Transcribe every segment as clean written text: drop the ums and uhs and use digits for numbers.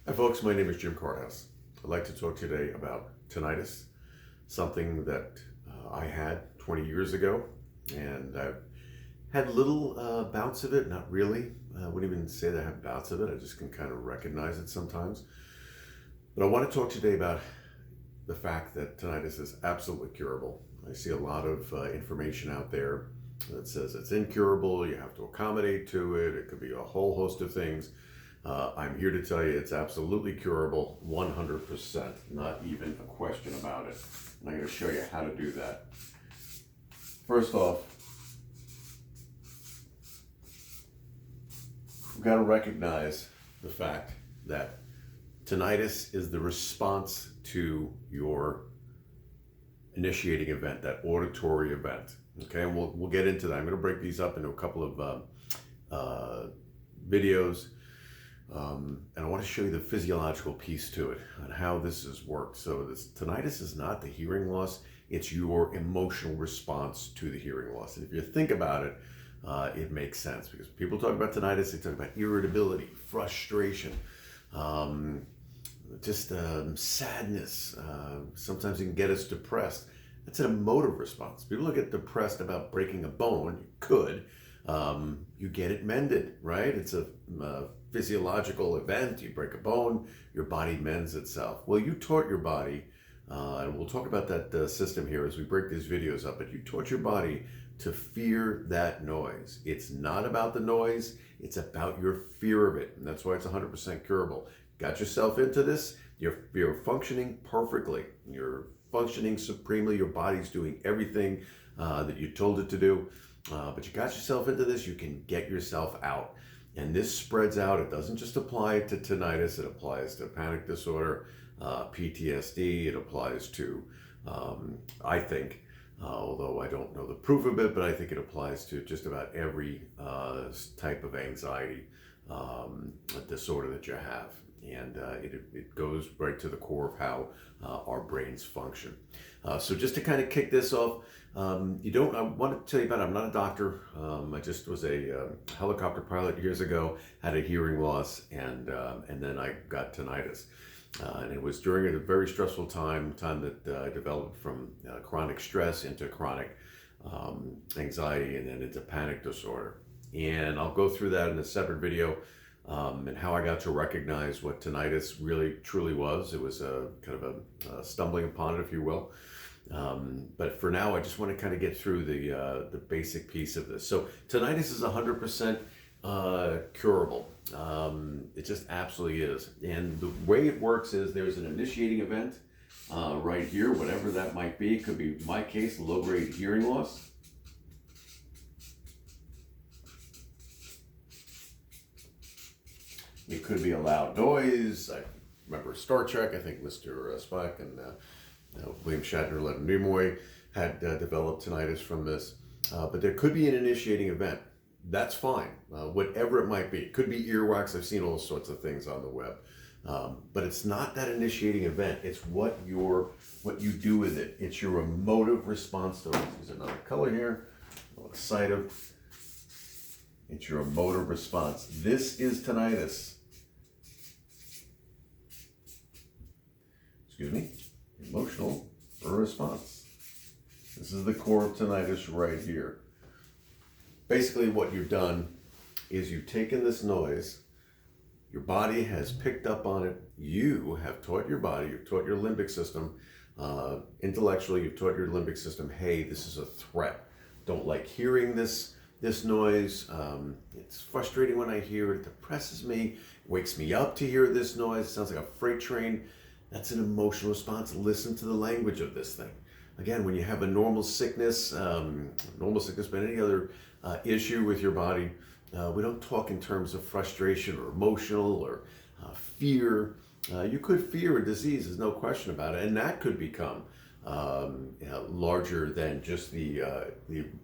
Hi folks, my name is Jim Carthouse. I'd like to talk today about tinnitus, something that I had 20 years ago, and I've had little bouts of it, not really. I wouldn't even say that I have bouts of it, I just can kind of recognize it sometimes. But I want to talk today about the fact that tinnitus is absolutely curable. I see a lot of information out there that says it's incurable, you have to accommodate to it, it could be a whole host of things. I'm here to tell you it's absolutely curable, 100%, not even a question about it. And I'm going to show you how to do that. First off, we've got to recognize the fact that tinnitus is the response to your initiating event, that auditory event. Okay, and we'll get into that. I'm going to break these up into a couple of videos. And I want to show you the physiological piece to it and how this has worked. So this tinnitus is not the hearing loss, it's your emotional response to the hearing loss. And if you think about it, it makes sense, because people talk about tinnitus, they talk about irritability, frustration, sadness. Sometimes it can get us depressed. That's an emotive response. People don't get depressed about breaking a bone. You could. You get it mended, right? It's a physiological event. You break a bone, your body mends itself. Well, you taught your body, and we'll talk about that system here as we break these videos up, but you taught your body to fear that noise. It's not about the noise, it's about your fear of it. And that's why it's 100% curable. Got yourself into this, you're functioning perfectly. You're functioning supremely. Your body's doing everything that you told it to do. But you got yourself into this, you can get yourself out. And this spreads out. It doesn't just apply to tinnitus, it applies to panic disorder, PTSD, it applies to, I think, although I don't know the proof of it, but I think it applies to just about every type of anxiety disorder that you have. And it goes right to the core of how our brains function. So just to kind of kick this off, I want to tell you about, I'm not a doctor. I just was a helicopter pilot years ago, had a hearing loss, and then I got tinnitus. And it was during a very stressful time that I developed from chronic stress into chronic anxiety, and then into panic disorder. And I'll go through that in a separate video. And how I got to recognize what tinnitus really truly was. It was a kind of a stumbling upon it, if you will. But for now, I just want to kind of get through the basic piece of this. So tinnitus is 100% curable. It just absolutely is. And the way it works is there's an initiating event right here, whatever that might be. It could be, in my case, low-grade hearing loss. It could be a loud noise. I remember Star Trek, I think Mr. Spock and William Shatner, Leonard Nimoy had developed tinnitus from this. But there could be an initiating event. That's fine, whatever it might be. It could be earwax. I've seen all sorts of things on the web. But it's not that initiating event. It's what you do with it. It's your emotive response to it. There's another color here. I'm excited. It's your emotive response. This is tinnitus. Excuse me, emotional response. This is the core of tinnitus right here. Basically what you've done is you've taken this noise, your body has picked up on it, you have taught your body, you've taught your limbic system, intellectually you've taught your limbic system, hey, this is a threat. Don't like hearing this noise. It's frustrating when I hear it, depresses me, wakes me up to hear this noise, it sounds like a freight train. That's an emotional response. Listen to the language of this thing. Again, when you have a normal sickness, but any other issue with your body, we don't talk in terms of frustration or emotional or fear. You could fear a disease, there's no question about it, and that could become larger than just the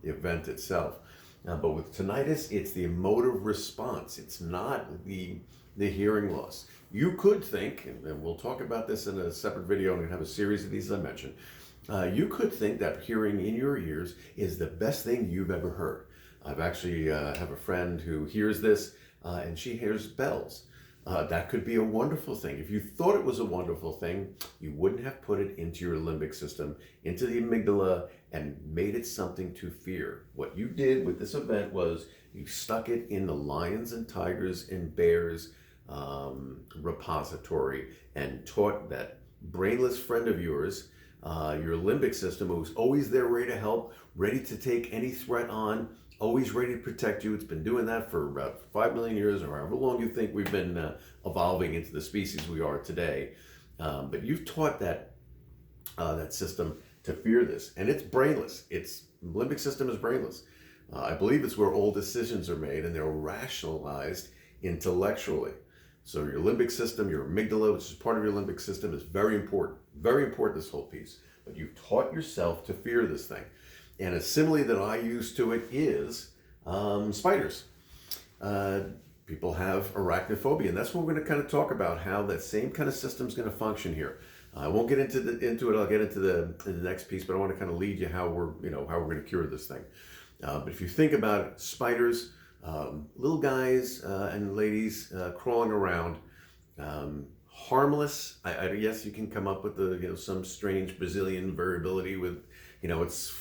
event itself. But with tinnitus, it's the emotive response. It's not the hearing loss. You could think, and we'll talk about this in a separate video, I'm going to have a series of these I mentioned. You could think that hearing in your ears is the best thing you've ever heard. I've actually have a friend who hears this, and she hears bells. That could be a wonderful thing. If you thought it was a wonderful thing, you wouldn't have put it into your limbic system, into the amygdala, and made it something to fear. What you did with this event was you stuck it in the lions and tigers and bears repository, and taught that brainless friend of yours, your limbic system, who's always there ready to help, ready to take any threat on, always ready to protect you. It's been doing that for about 5 million years, or however long you think we've been evolving into the species we are today. But you've taught that system to fear this, and it's brainless. Its limbic system is brainless. I believe it's where all decisions are made, and they're rationalized intellectually. So your limbic system, your amygdala, which is part of your limbic system, is very important. Very important, this whole piece. But you've taught yourself to fear this thing. And a simile that I use to it is spiders. People have arachnophobia, and that's what we're going to kind of talk about, how that same kind of system is going to function here. I won't get into it. I'll get into the next piece, but I want to kind of lead you how we're going to cure this thing. But if you think about it, spiders, little guys and ladies crawling around, harmless. Yes, you can come up with some strange Brazilian variability with it's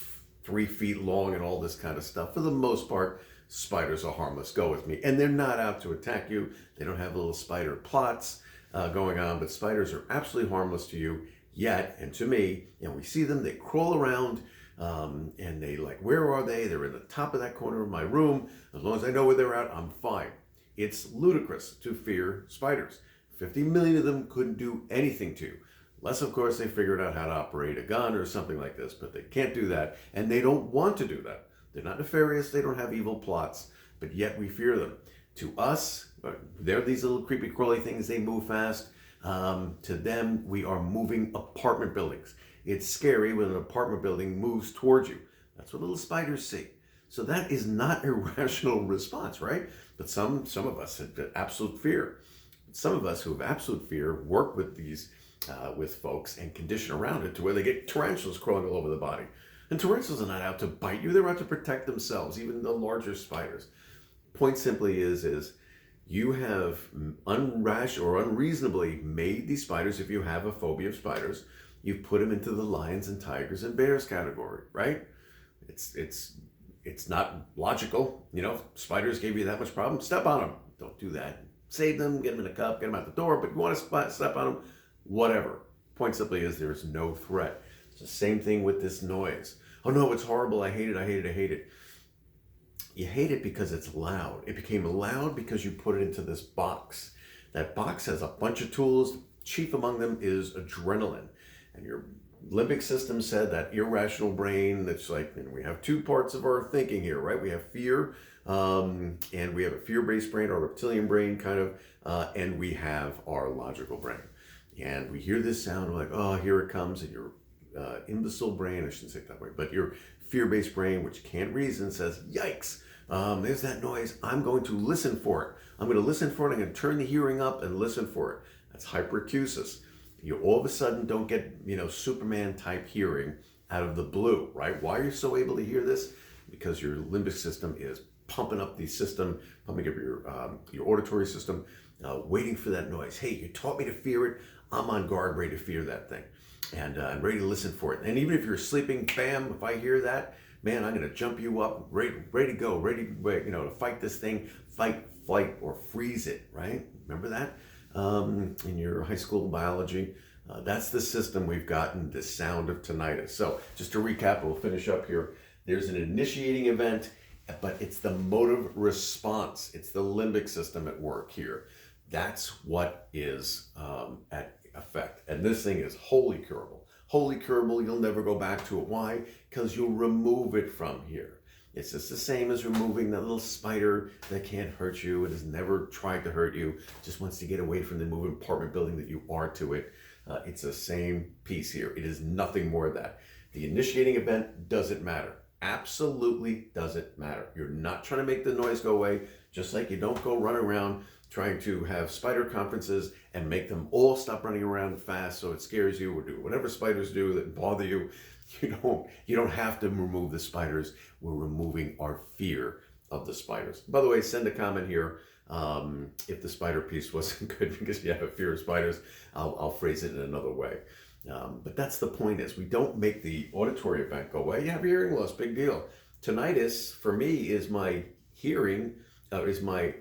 3 feet long and all this kind of stuff. For the most part, spiders are harmless. Go with me. And they're not out to attack you. They don't have little spider plots going on, but spiders are absolutely harmless to you. Yet, and to me, we see them, they crawl around, and they where are they? They're in the top of that corner of my room. As long as I know where they're at, I'm fine. It's ludicrous to fear spiders. 50 million of them couldn't do anything to you. Unless, of course, they figured out how to operate a gun or something like this, but they can't do that, and they don't want to do that. They're not nefarious, they don't have evil plots, but yet we fear them. To us, they're these little creepy crawly things, they move fast. To them, we are moving apartment buildings. It's scary when an apartment building moves towards you. That's what little spiders see. So that is not a rational response, right? But some of us have absolute fear. Some of us who have absolute fear work with these with folks and condition around it to where they get tarantulas crawling all over the body. And tarantulas are not out to bite you, they're out to protect themselves, even the larger spiders. Point simply is you have unreasonably made these spiders, if you have a phobia of spiders, you've put them into the lions and tigers and bears category, right? It's not logical. Spiders gave you that much problem, step on them. Don't do that. Save them, get them in a cup, get them out the door, but you want to step on them, whatever. Point simply is there's no threat. It's the same thing with this noise. Oh no, it's horrible, I hate it, I hate it, I hate it. You hate it because it's loud. It became loud because you put it into this box. That box has a bunch of tools. Chief among them is adrenaline. And your limbic system said, that irrational brain, that's we have 2 parts of our thinking here, right? We have fear, and we have a fear-based brain, our reptilian brain kind of, and we have our logical brain. And we hear this sound, we're like, oh, here it comes, and your imbecile brain, I shouldn't say it that way, but your fear-based brain, which can't reason, says, yikes, there's that noise, I'm going to listen for it. I'm going to listen for it, I'm going to turn the hearing up and listen for it. That's hyperacusis. You all of a sudden don't get, Superman type hearing out of the blue, right? Why are you so able to hear this? Because your limbic system is pumping up the system, pumping up your auditory system, waiting for that noise. Hey, you taught me to fear it. I'm on guard, ready to fear that thing. And I'm ready to listen for it. And even if you're sleeping, bam, if I hear that, man, I'm going to jump you up, ready to go, ready, to fight this thing, fight, flight, or freeze it, right? Remember that in your high school biology? That's the system we've gotten, the sound of tinnitus. So just to recap, we'll finish up here. There's an initiating event, but it's the motive response. It's the limbic system at work here. That's what is at effect. And this thing is wholly curable. Wholly curable, you'll never go back to it. Why? Because you'll remove it from here. It's just the same as removing that little spider that can't hurt you. It has never tried to hurt you. Just wants to get away from the moving apartment building that you are to it. It's the same piece here. It is nothing more than that. The initiating event doesn't matter. Absolutely doesn't matter. You're not trying to make the noise go away, just like you don't go run around trying to have spider conferences and make them all stop running around fast so it scares you, or do whatever spiders do that bother you. You don't have to remove the spiders. We're removing our fear of the spiders. By the way, send a comment here. If the spider piece wasn't good because you have a fear of spiders, I'll phrase it in another way. But that's the point, is we don't make the auditory event go away. You have hearing loss, big deal. Tinnitus for me is my hearing, is my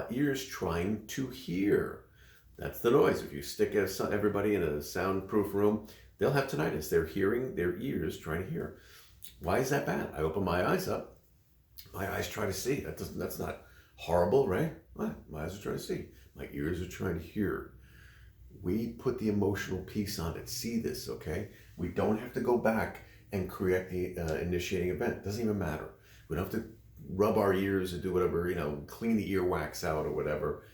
ears trying to hear. That's the noise. If you stick everybody in a soundproof room, they'll have tinnitus. They're hearing their ears trying to hear. Why is that bad? I open my eyes up. My eyes try to see. That's not horrible, right? What? My eyes are trying to see. My ears are trying to hear. We put the emotional piece on it. See this, okay? We don't have to go back and correct the initiating event. It doesn't even matter. We don't have to rub our ears and do whatever, clean the earwax out or whatever.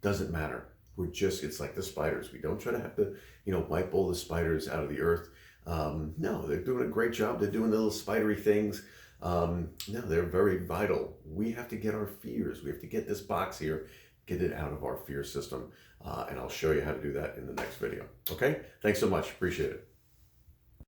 Doesn't matter. It's like the spiders. We don't try to have to, wipe all the spiders out of the earth. No, they're doing a great job. They're doing little spidery things. No, they're very vital. We have to get our fears. We have to get this box here, get it out of our fear system. And I'll show you how to do that in the next video. Okay? Thanks so much. Appreciate it.